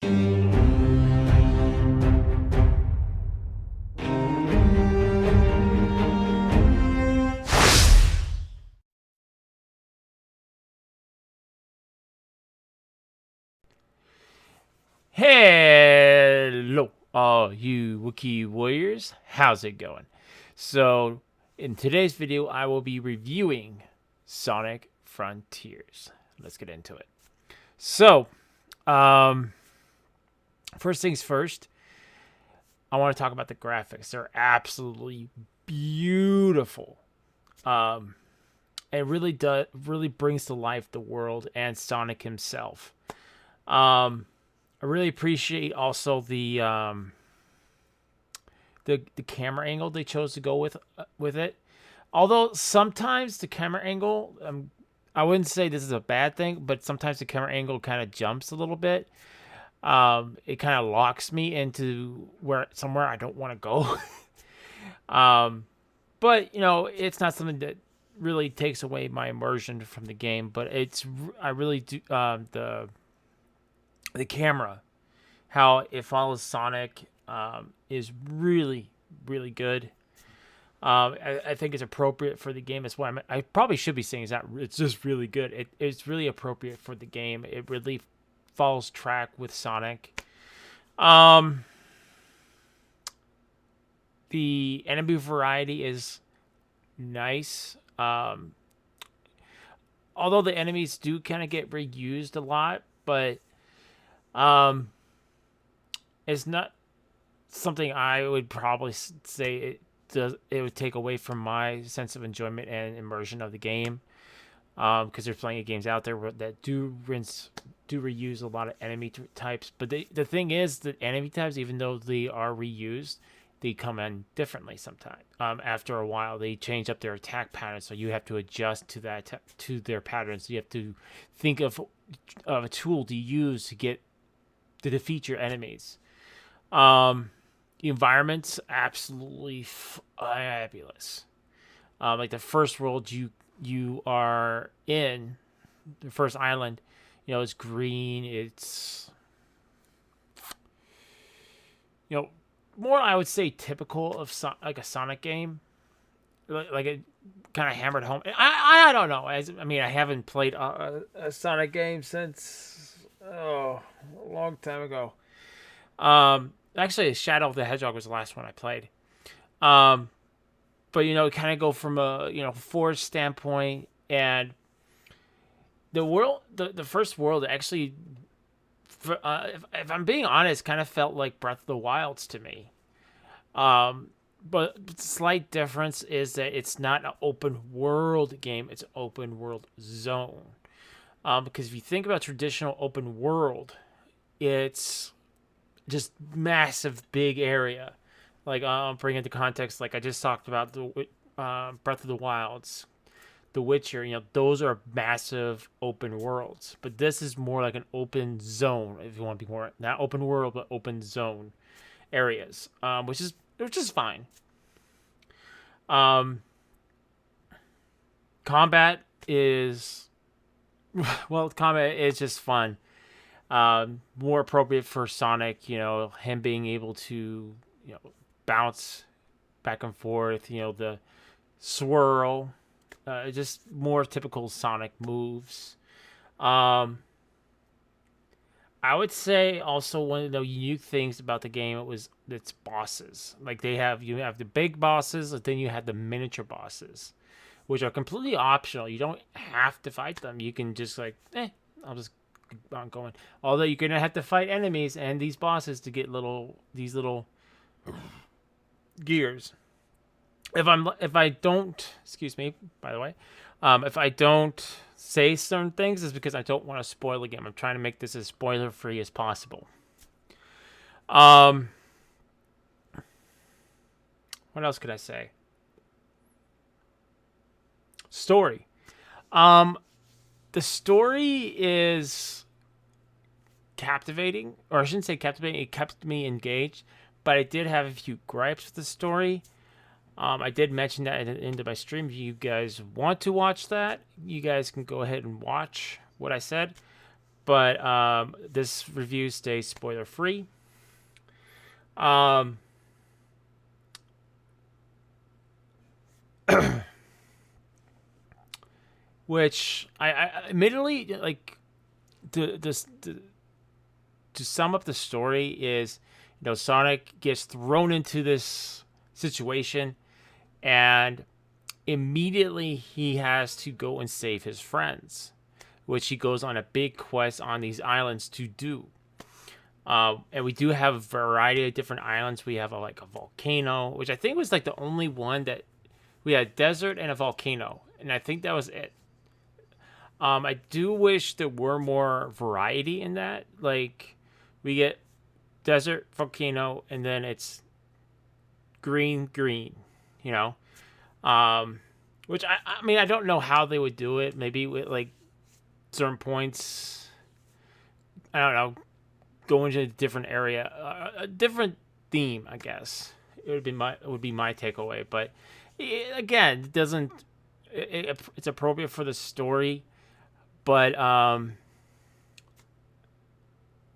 Hello, all you Wookiee warriors. How's it going? So, in today's video, I will be reviewing Sonic Frontiers. Let's get into it. So, first things first, I want to talk about the graphics. They're absolutely beautiful. It really brings to life the world and Sonic himself. I really appreciate also the camera angle they chose to go with it. Although sometimes the camera angle, I wouldn't say this is a bad thing, but sometimes the camera angle kind of jumps a little bit. It kind of locks me into somewhere I don't want to go. But it's not something that really takes away my immersion from the game. But I really do the camera, how it follows Sonic, is really, really good. I think it's appropriate for the game as well. I probably should be saying is that it's just really good. It's really appropriate for the game. It really follows track with Sonic. The enemy variety is nice. Although the enemies do kind of get reused a lot, but it's not something I would probably say it would take away from my sense of enjoyment and immersion of the game, because there's plenty of games out there that do reuse a lot of enemy types. But the thing is that enemy types, even though they are reused, they come in differently sometimes. After a while, they change up their attack patterns, so you have to adjust to their patterns. You have to think of a tool to use to defeat your enemies. The environment's absolutely fabulous. Like the first world you are in, the first island, it's green. It's more, I would say, typical of like a Sonic game. Like it kind of hammered home. I don't know. I haven't played a Sonic game since a long time ago. Actually, Shadow of the Hedgehog was the last one I played. But kind of go from a forest standpoint, and the world, the first world actually, if I'm being honest, kind of felt like Breath of the Wilds to me. But the slight difference is that it's not an open world game; it's an open world zone. Because if you think about traditional open world, it's just massive, big area. Like, I'll bring into context, like I just talked about the Breath of the Wilds, The Witcher. Those are massive open worlds. But this is more like an open zone, if you want to be more, not open world, but open zone areas, which is fine. Combat is just fun. More appropriate for Sonic, him being able to, bounce back and forth, the swirl, just more typical Sonic moves. I would say also one of the unique things about the game was its bosses. Like you have the big bosses, and then you have the miniature bosses, which are completely optional. You don't have to fight them. You can just I'll just keep on going. Although you're gonna have to fight enemies and these bosses to get these little gears. If I don't, excuse me, by the way, if I don't say certain things, it's because I don't want to spoil the game. I'm trying to make this as spoiler free as possible. What else could I say? Story. The story is captivating, or I shouldn't say captivating. It kept me engaged, but I did have a few gripes with the story. I did mention that at the end of my stream. If you guys want to watch that, you guys can go ahead and watch what I said. But this review stays spoiler free. Um, which I admittedly like to sum up the story is, Sonic gets thrown into this situation, and immediately he has to go and save his friends, which he goes on a big quest on these islands to do. And we do have a variety of different islands. We have like a volcano, which I think was like the only one that we had, a desert and a volcano, and I think that was it. I do wish there were more variety in that. Like, we get desert, volcano, and then it's green. You know, which I mean, I don't know how they would do it. Maybe with like certain points, I don't know, go into a different area, a different theme, I guess. It would be my takeaway. But again, it doesn't. It's appropriate for the story, but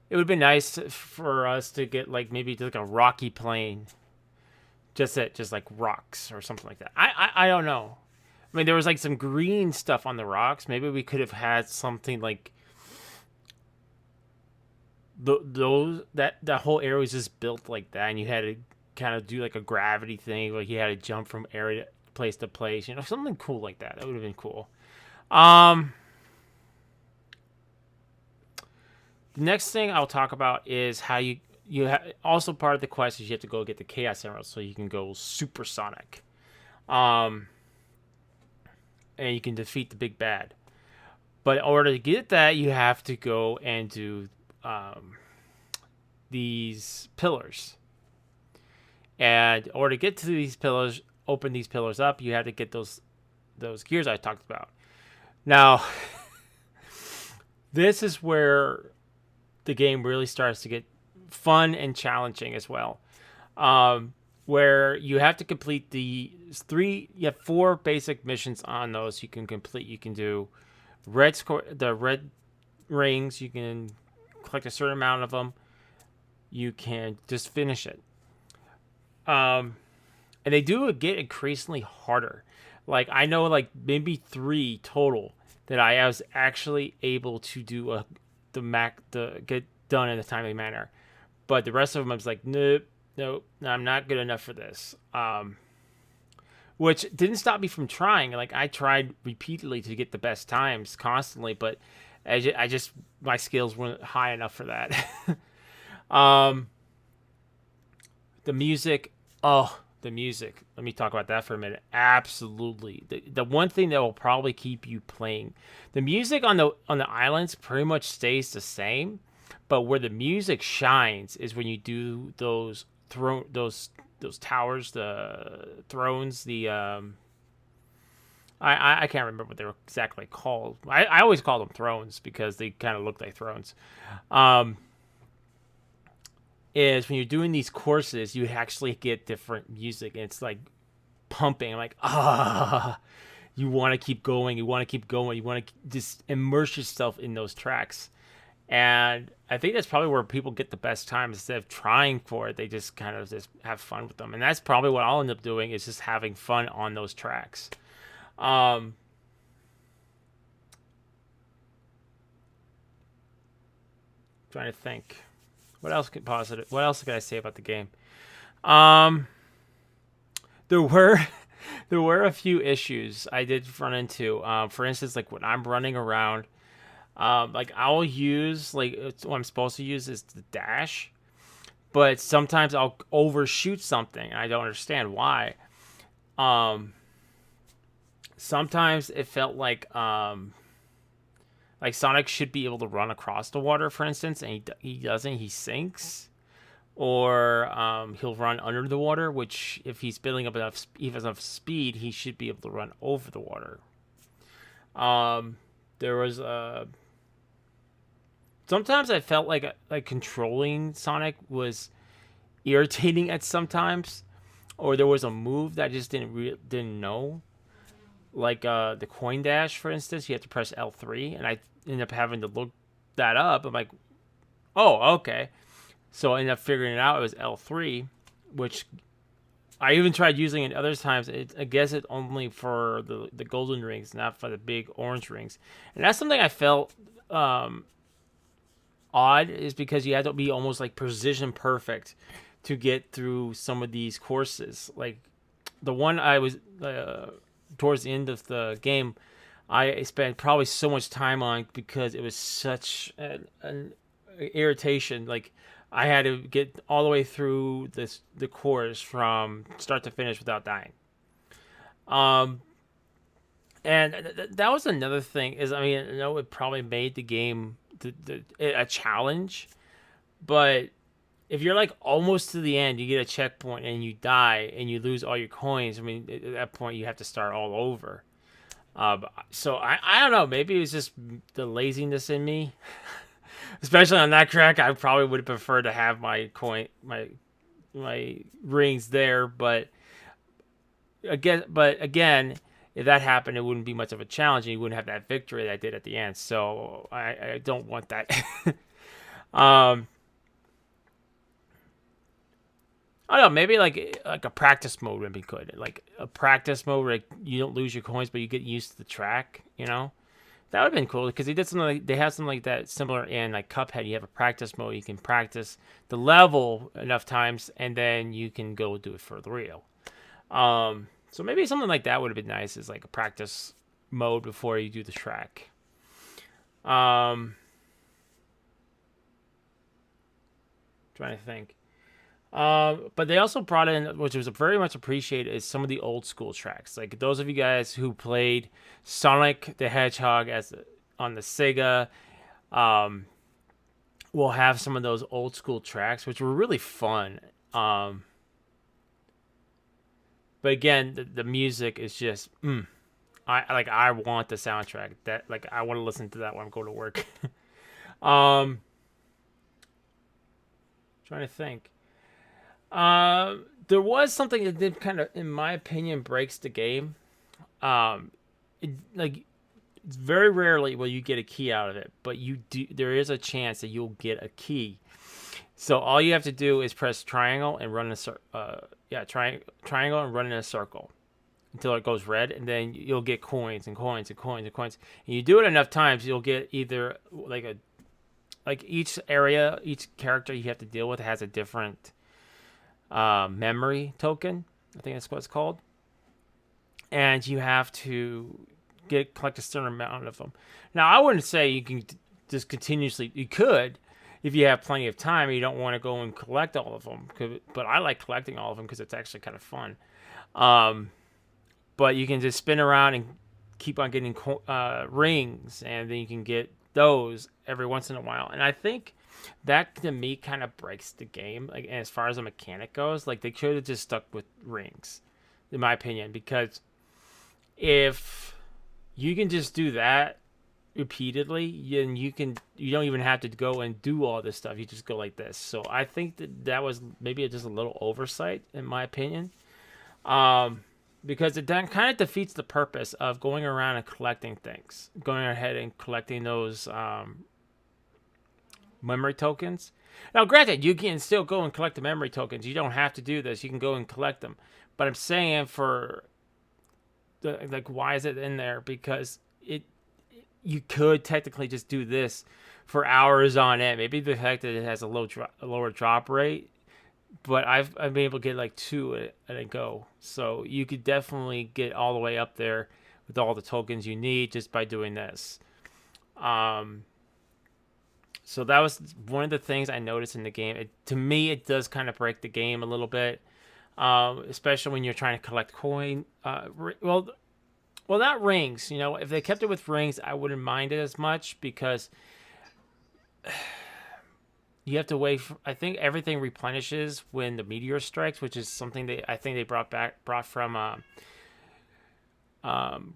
it would be nice for us to get like maybe like a rocky plane, just like rocks or something like that. I don't know. I mean, there was like some green stuff on the rocks. Maybe we could have had something like that whole area was just built like that, and you had to kind of do like a gravity thing, like you had to jump from area place to place. Something cool like that. That would have been cool. Um, the next thing I'll talk about is how also part of the quest is you have to go get the Chaos Emerald so you can go supersonic. Um, and you can defeat the big bad. But in order to get that, you have to go and do these pillars. And in order to get to these pillars, open these pillars up, you have to get those gears I talked about. Now, this is where the game really starts to get fun and challenging as well. Where you have to complete you have 4 basic missions on those you can complete. You can do the red rings. You can collect a certain amount of them. You can just finish it. And they do get increasingly harder. Like, I know like maybe 3 total that I was actually able to do the get done in a timely manner. But the rest of them I was like, nope, I'm not good enough for this. Which didn't stop me from trying. Like, I tried repeatedly to get the best times constantly, but I just my skills weren't high enough for that. um, the music, the music. Let me talk about that for a minute. Absolutely, the one thing that will probably keep you playing. The music on the islands pretty much stays the same, but where the music shines is when you do those towers, the thrones, I can't remember what they were exactly called. I always call them thrones because they kind of look like thrones. Is when you're doing these courses, you actually get different music, and it's like pumping. Like, you want to keep going. You want to keep going. You want to just immerse yourself in those tracks. And I think that's probably where people get the best time. Instead of trying for it, they just kind of just have fun with them. And that's probably what I'll end up doing, is just having fun on those tracks. Trying to think. What else could I say about the game? There were a few issues I did run into. For instance, like when I'm running around, like I'll use like what I'm supposed to use is the dash, but sometimes I'll overshoot something. I don't understand why. Sometimes it felt like Sonic should be able to run across the water, for instance, and he doesn't. He sinks, or he'll run under the water. Which, if he's building up enough speed, he should be able to run over the water. There was sometimes I felt like controlling Sonic was irritating at sometimes, or there was a move that I just didn't know. Like the coin dash, for instance, you have to press L3, and I ended up having to look that up. I'm like, oh, okay. So I ended up figuring it out. It was L3, which I even tried using it other times. I guess it only for the golden rings, not for the big orange rings. And that's something I felt um, odd, is because you had to be almost like precision perfect to get through some of these courses. Like the one I was towards the end of the game, I spent probably so much time on because it was such an irritation. Like I had to get all the way through the course from start to finish without dying. Um, and that was another thing. Is I mean, I know it probably made the game a challenge, but if you're like almost to the end, you get a checkpoint and you die and you lose all your coins. I mean, at that point you have to start all over. So I don't know. Maybe it was just the laziness in me, especially on that track. I probably would have preferred to have my rings there, but again, if that happened, it wouldn't be much of a challenge, and you wouldn't have that victory that I did at the end. So I don't want that. um, I don't know. Maybe like a practice mode would be good. Like a practice mode where you don't lose your coins, but you get used to the track. That would have been cool because they have something like that similar in like Cuphead. You have a practice mode. You can practice the level enough times, and then you can go do it for the real. So maybe something like that would have been nice, is like a practice mode before you do the track. Trying to think. But they also brought in, which was very much appreciated, is some of the old school tracks. Like those of you guys who played Sonic the Hedgehog on the Sega, um, will have some of those old school tracks, which were really fun. But again, the music is just, I want the soundtrack. That like I want to listen to that when I'm going to work. um, Trying to think. There was something that did kind of, in my opinion, breaks the game. Um, like very rarely will you get a key out of it, but you do. There is a chance that you'll get a key. So all you have to do is press triangle and run triangle and run in a circle until it goes red, and then you'll get coins and coins and coins and coins. And you do it enough times, you'll get either like each area, each character you have to deal with has a different memory token. I think that's what it's called. And you have to collect a certain amount of them. Now, I wouldn't say you can just continuously. You could, if you have plenty of time and you don't want to go and collect all of them. But I like collecting all of them because it's actually kind of fun. But you can just spin around and keep on getting rings, and then you can get those every once in a while. And I think that to me kind of breaks the game. Like, as far as a mechanic goes, like they should have just stuck with rings, in my opinion, because if you can just do that repeatedly, then you don't even have to go and do all this stuff. You just go like this. So I think that was maybe just a little oversight, in my opinion. Because it then kind of defeats the purpose of going around and collecting things, going ahead and collecting those memory tokens. Now, granted, you can still go and collect the memory tokens. You don't have to do this. You can go and collect them. But I'm saying why is it in there? Because you could technically just do this for hours on end. Maybe the fact that it has a lower drop rate, but I've been able to get like 2 at a go. So you could definitely get all the way up there with all the tokens you need just by doing this. So that was one of the things I noticed in the game. To me, it does kind of break the game a little bit, especially when you're trying to collect coin. Well, not rings. If they kept it with rings, I wouldn't mind it as much because you have to wait. I think everything replenishes when the meteor strikes, which is something I think they brought from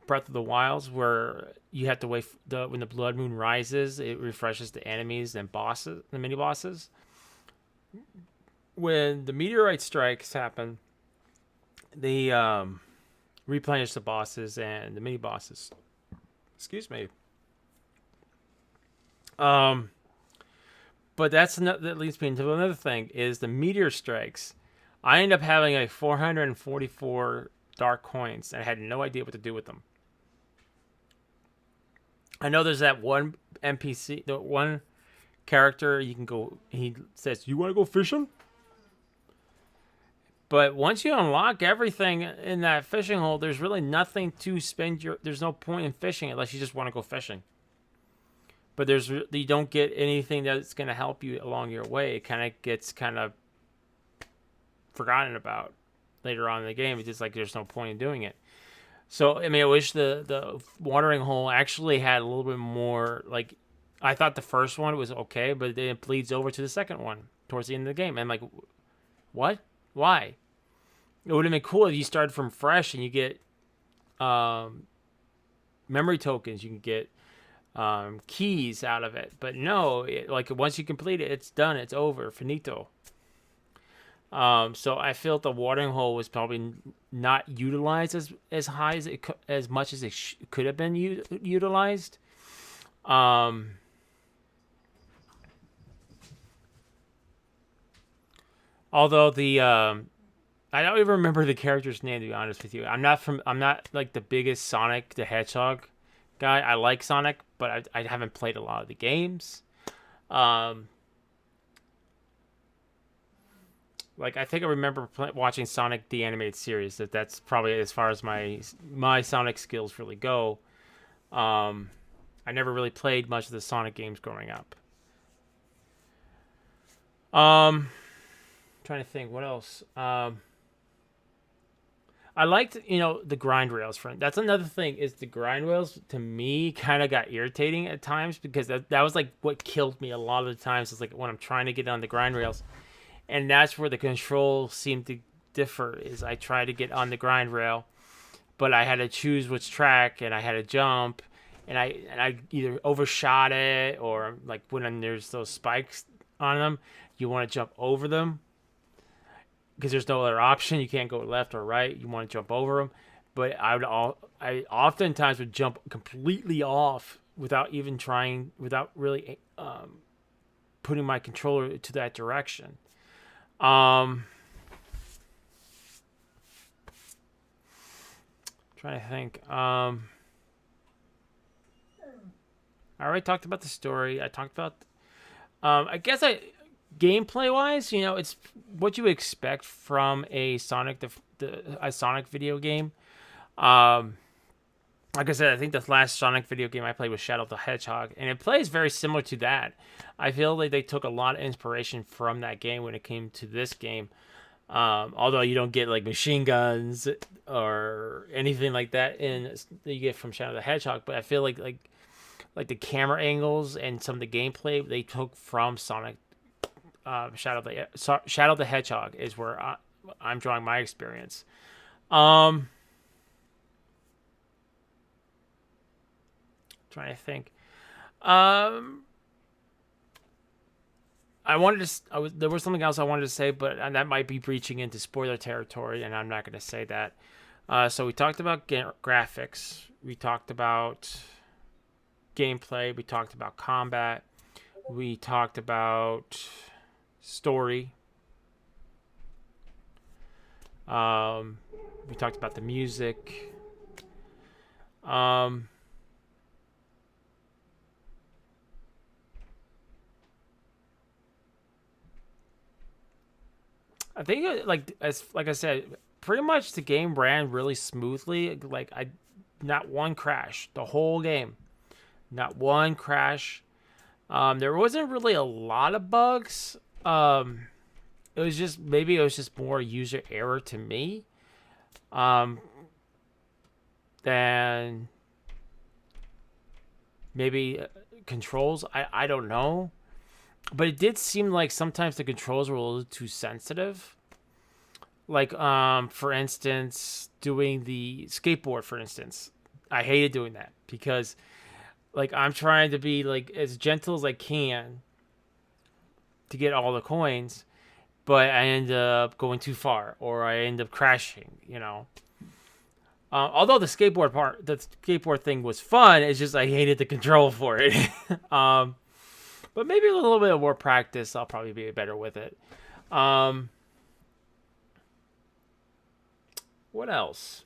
Breath of the Wilds, where you have to wait when the blood moon rises. It refreshes the enemies and bosses, the mini bosses. When the meteorite strikes happen, they replenish the bosses and the mini bosses. Excuse me. Um, but that leads me into another thing is the meteor strikes. I end up having like 444 dark coins, and I had no idea what to do with them. I know there's that one NPC, the one character you can go. He says, "You want to go fishing?" But once you unlock everything in that fishing hole, there's really nothing to spend your. There's no point in fishing unless you just want to go fishing. But you don't get anything that's going to help you along your way. It gets forgotten about later on in the game. It's just like there's no point in doing it. So I mean, I wish the watering hole actually had a little bit more. Like, I thought the first one was okay, but then it bleeds over to the second one towards the end of the game. And I'm like, what? Why? It would have been cool if you started from fresh and you get memory tokens. You can get keys out of it. But no, like once you complete it, it's done. It's over. Finito. So I felt the watering hole was probably not utilized as high as much as it could have been utilized. Although I don't even remember the character's name, to be honest with you. I'm not like the biggest Sonic the Hedgehog guy. I like Sonic, but I haven't played a lot of the games. Like, I think I remember watching Sonic the Animated Series. That's probably as far as my Sonic skills really go. I never really played much of the Sonic games growing up. Trying to think what else. I liked, the grind rails. That's another thing, is the grind rails to me kind of got irritating at times, because that was like what killed me a lot of the times. It's like when I'm trying to get on the grind rails. And that's where the controls seem to differ, is I try to get on the grind rail, but I had to choose which track, and I had to jump, and I either overshot it, or like when there's those spikes on them, you want to jump over them because there's no other option. You can't go left or right. You want to jump over them. But I oftentimes would jump completely off without even trying, without really putting my controller to that direction. Trying to think. I already talked about the story. I talked about. I guess gameplay wise, it's what you expect from a Sonic a Sonic video game. Like I said, I think the last Sonic video game I played was Shadow the Hedgehog, and it plays very similar to that. I feel like they took a lot of inspiration from that game when it came to this game. Although you don't get like machine guns or anything like that that you get from Shadow the Hedgehog, but I feel like the camera angles and some of the gameplay they took from Sonic Shadow the Hedgehog is where I'm drawing my experience. Trying to think. There was something else I wanted to say, but that might be breaching into spoiler territory, and I'm not going to say that. So we talked about graphics. We talked about gameplay. We talked about combat. We talked about story. We talked about the music. I think like I said, pretty much the game ran really smoothly. Like not one crash the whole game, not one crash. There wasn't really a lot of bugs. It was just more user error to me, than maybe controls. I don't know. But it did seem like sometimes the controls were a little too sensitive. Like, for instance, doing the skateboard, for instance. I hated doing that because, like, I'm trying to be, like, as gentle as I can to get all the coins, but I end up going too far, or I end up crashing, Although the skateboard thing was fun, it's just I hated the control for it. But maybe a little bit more practice, I'll probably be better with it. Um, what else?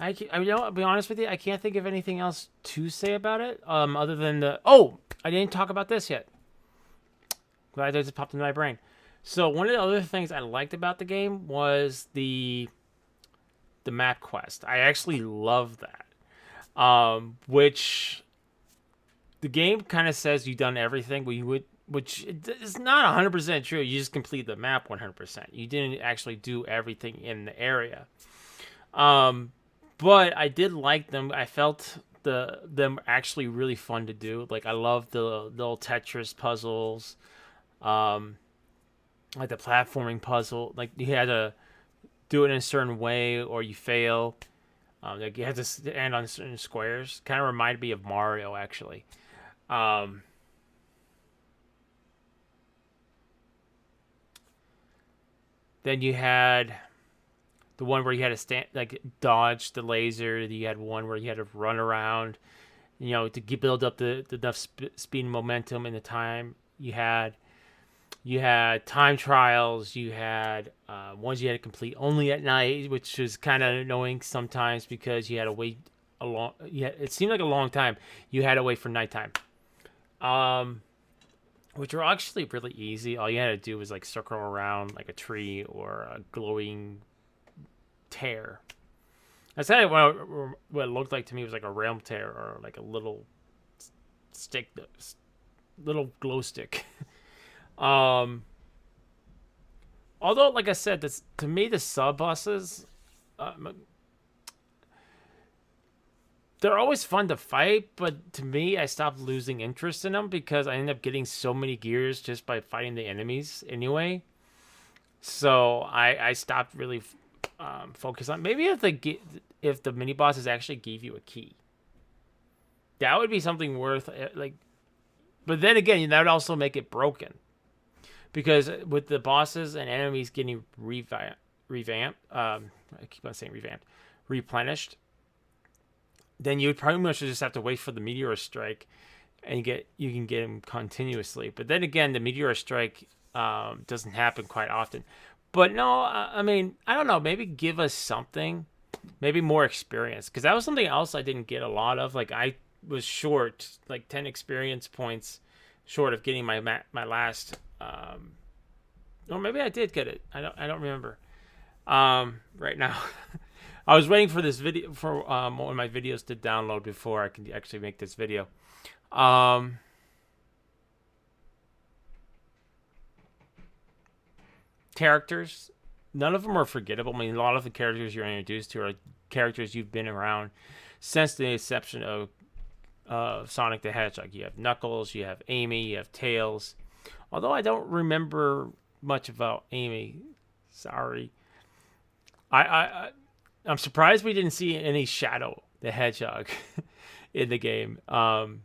I'll be honest with you, I can't think of anything else to say about it. Other than I didn't talk about this yet. Glad that just popped into my brain. So one of the other things I liked about the game was the map quest. I actually love that. Which the game kind of says you've done everything, but which is not 100% true. You just complete the map 100%. You didn't actually do everything in the area. But I did like them. I felt them actually really fun to do. Like I love the little Tetris puzzles, like the platforming puzzle. Like you had to do it in a certain way or you fail. Like you had to stand on certain squares. Kind of reminded me of Mario actually. Um, then you had the one where you had to stand, like dodge the laser. You had one where you had to run around, to build up the enough speed and momentum in the time. You had time trials. You had ones you had to complete only at night, which was kind of annoying sometimes because you had to wait a long. Yeah, it seemed like a long time. You had to wait for nighttime. Um, which were actually really easy. All you had to do was like circle around like a tree or a glowing tear. That's kind of what it looked like to me. Was like a realm tear or like a little stick, little glow stick. um, Although, like I said, this to me the sub bosses, they're always fun to fight. But to me, I stopped losing interest in them because I end up getting so many gears just by fighting the enemies anyway. So I stopped really focus on maybe if the mini bosses actually gave you a key, that would be something worth like. But then again, that would also make it broken because with the bosses and enemies getting revamped, I keep on saying revamped, replenished, then you would pretty much just have to wait for the meteor strike, and you can get them continuously. But then again, the meteor strike doesn't happen quite often. But no, I mean, I don't know. Maybe give us something, maybe more experience, because that was something else I didn't get a lot of. Like I was short, like 10 experience points, short of getting my last. Or maybe I did get it. I don't remember. Right now, I was waiting for this video for one of my videos to download before I can actually make this video. Characters, none of them are forgettable. I mean, a lot of the characters you're introduced to are characters you've been around since the inception of Sonic the Hedgehog. You have Knuckles, you have Amy, you have Tails. Although I don't remember much about Amy. Sorry. I'm surprised we didn't see any Shadow the Hedgehog in the game. And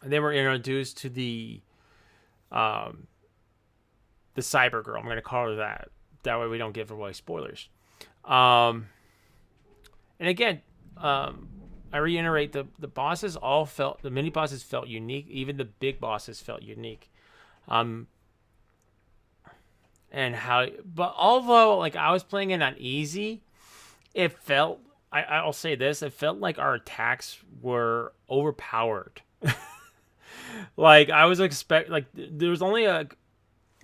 they were introduced to the Cyber Girl. I'm going to call her that. That way we don't give away spoilers. And again, I reiterate the mini bosses felt unique. Even the big bosses felt unique. But although like I was playing it on easy, it felt. I'll say this: it felt like our attacks were overpowered. Like I was like there was only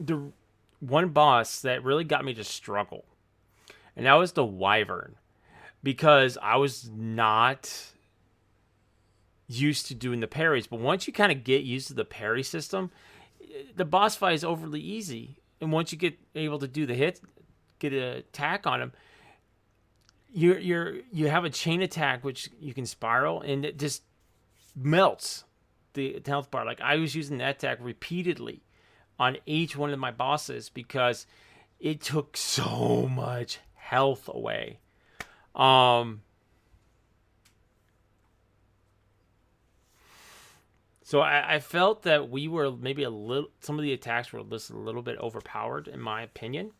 the one boss that really got me to struggle, and that was the Wyvern, because I was not used to doing the parries. But once you kind of get used to the parry system, the boss fight is overly easy. And once you get able to do the hit, get an attack on him, you have a chain attack which you can spiral, and it just melts the health bar. Like I was using that attack repeatedly on each one of my bosses because it took so much health away. So I felt that we were maybe some of the attacks were just a little bit overpowered, in my opinion.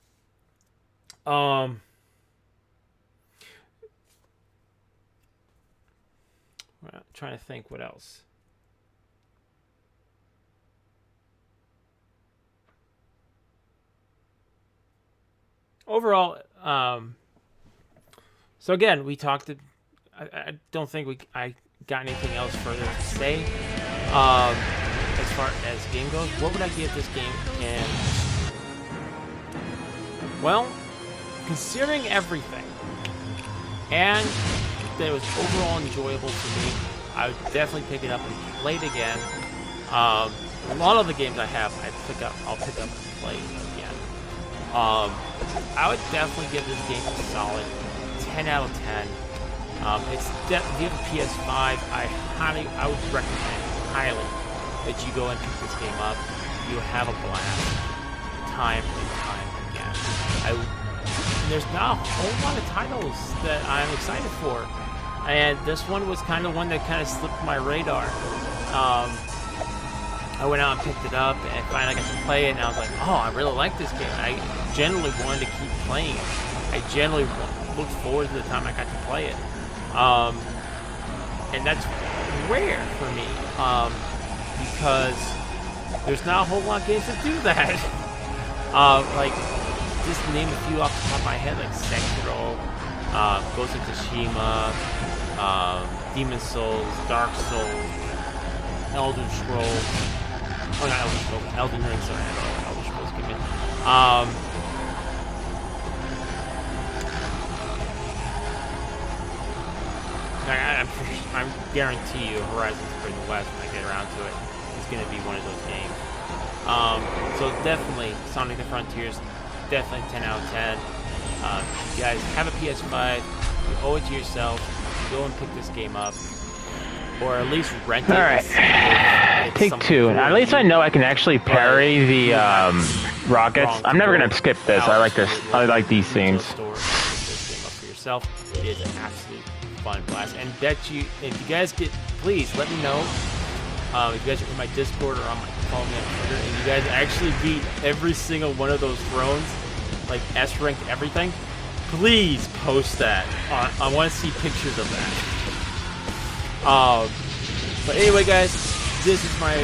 I'm trying to think what else. Overall, so again, we talked. I don't think I got anything else further to say. As far as game goes, what would I give this game? And well, considering everything, and that it was overall enjoyable for me, I would definitely pick it up and play it again. A lot of the games I have, I'll pick up and play again. I would definitely give this game a solid 10 out of 10. If you have a PS5, I would recommend highly that you go and pick this game up. You'll have a blast, time and time again. There's not a whole lot of titles that I'm excited for, and this one was kind of one that kind of slipped my radar. I went out and picked it up, and finally I got to play it, and I was like, oh, I really like this game. I generally wanted to keep playing it. I generally looked forward to the time I got to play it. And that's rare for me, because there's not a whole lot of games that do that. Like, just name a few off the top of my head, like Sekiro, Ghost of Tsushima, Demon Souls, Dark Souls, Elden Scrolls. Oh, not Elden Scrolls, Elden Ring, sorry, I don't know what Elden Scrolls give me. I guarantee you Horizon Forbidden West, when I get around to it, is going to be one of those games. So definitely, Sonic the Frontiers, definitely 10 out of 10. If you guys have a PS5, you owe it to yourself. Go and pick this game up. Or at least rent it. Alright, take two. At least I know I can actually parry the rockets. I'm never going to skip this. I like this. I like these scenes. Pick this game up for yourself. It is an absolute fun blast. And if you guys please let me know if you guys are in my Discord or follow me on Twitter, and you guys actually beat every single one of those thrones, like S rank everything, please post that. I want to see pictures of that. But anyway, guys, this is my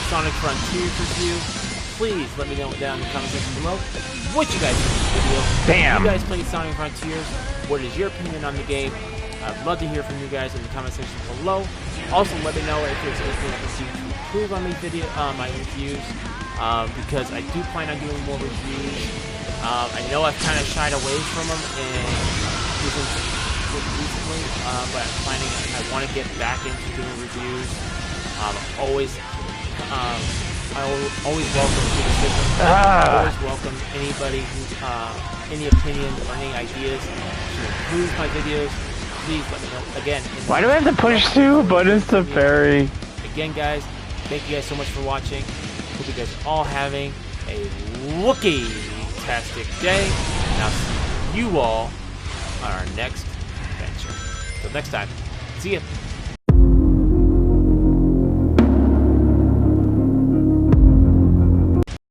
Sonic Frontiers review. Please let me know down in the comment section below what you guys think of the video. Damn. If you guys played Sonic Frontiers, what is your opinion on the game? I'd love to hear from you guys in the comment section below. Also, let me know if there's anything I can do to improve on my reviews, because I do plan on doing more reviews. I know I've kind of shied away from them recently, but I want to get back into doing reviews. I always welcome criticism. I always welcome anybody who, any opinions or any ideas to improve my videos. Please let me know. Again, why do I have to push two buttons to parry? Again, guys, thank you guys so much for watching. Hope you guys are all having a Wookiee'S-tastic day. And I'll see you all on our next adventure. Until next time, see ya.